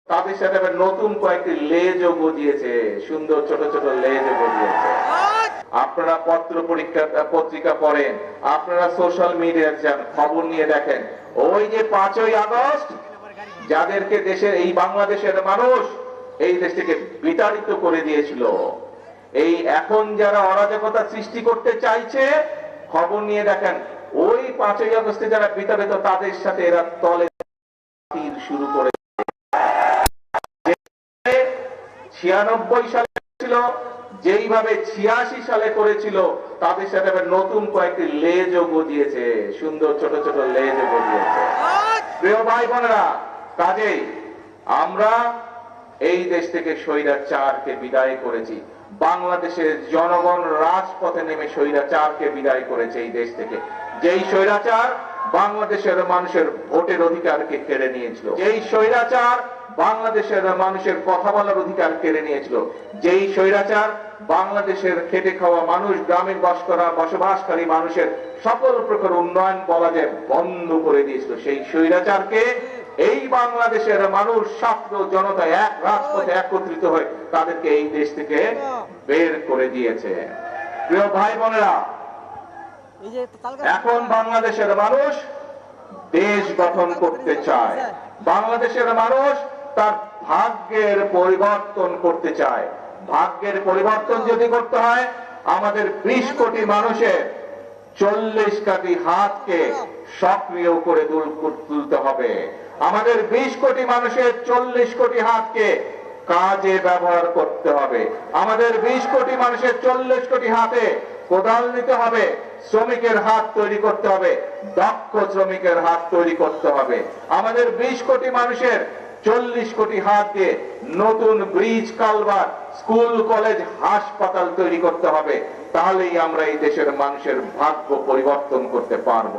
তাদের সাথে আবার নতুন কয়েকটি লেজও গজিয়েছে, সুন্দর ছোট ছোট লেজও গজিয়েছে। আপনারা পত্রিকা পড়েন, আপনারা সোশ্যাল মিডিয়া যান, খবর নিয়ে দেখেন, ওই যে 5ই আগস্ট যাদেরকে দেশের এই বাংলাদেশের মানুষ এই দেশ থেকে বিতাড়িত করে দিয়েছিল, এই এখন যারা অরাজকতা সৃষ্টি করতে চাইছে, খবর নিয়ে দেখেন ওই 5ই আগস্টে যারা বিতাড়িত তাদের সাথে এরা তলে শুরু করে 96 সালে ছিল, যেইভাবে 86 সালে করেছিল, তাদের সাথে আবার নতুন কয়েকটি লেজও গজিয়েছে, সুন্দর ছোট ছোট লেজও গজিয়েছে। প্রিয় ভাই বোনেরা, কাজেই আমরা এই দেশ থেকে স্বৈরাচারকে বিদায় করেছি। বাংলাদেশের জনগণ রাজপথে নেমে স্বৈরাচারকে বিদায় করেছে এই দেশ থেকে। যেই স্বৈরাচার বাংলাদেশের মানুষের ভোটের অধিকারকে কেড়ে নিয়েছিল, যেই স্বৈরাচার বাংলাদেশের মানুষের কথা বলার অধিকার কেড়ে নিয়েছিল, যেই স্বৈরাচার বাংলাদেশের খেটে খাওয়া মানুষ, গ্রামে বসবাসকারী মানুষের সকল প্রকার উন্নয়ন বলা যায় বন্ধ করে দিয়েছিল, সেই স্বৈরাচারকে এই বাংলাদেশের মানুষ, ছাত্র জনতা এক রাজপথে একত্রিত হয়ে তাদেরকে এই দেশ থেকে বের করে দিয়েছে। প্রিয় ভাই বোনেরা, এখন বাংলাদেশের মানুষ দেশ গঠন করতে চায়, বাংলাদেশের মানুষ তার ভাগ্যের পরিবর্তন করতে চায়। ভাগ্যের পরিবর্তন যদি করতে হয়, আমাদের 20 কোটি মানুষের 40 কোটি হাতকে সক্রিয় করে তুলতে হবে। আমাদের 20 কোটি মানুষের 40 কোটি হাতকে কাজে ব্যবহার করতে হবে। আমাদের 20 কোটি মানুষের 40 কোটি হাতে কোদাল নিতে হবে, শ্রমিকের হাত তৈরি করতে হবে, দক্ষ শ্রমিকের হাত তৈরি করতে হবে। আমাদের 20 কোটি মানুষের 40 কোটি হাত দিয়ে নতুন ব্রিজ, কালভার্ট, স্কুল, কলেজ, হাসপাতাল তৈরি করতে হবে। তাহলেই আমরা এই দেশের মানুষের ভাগ্য পরিবর্তন করতে পারবো।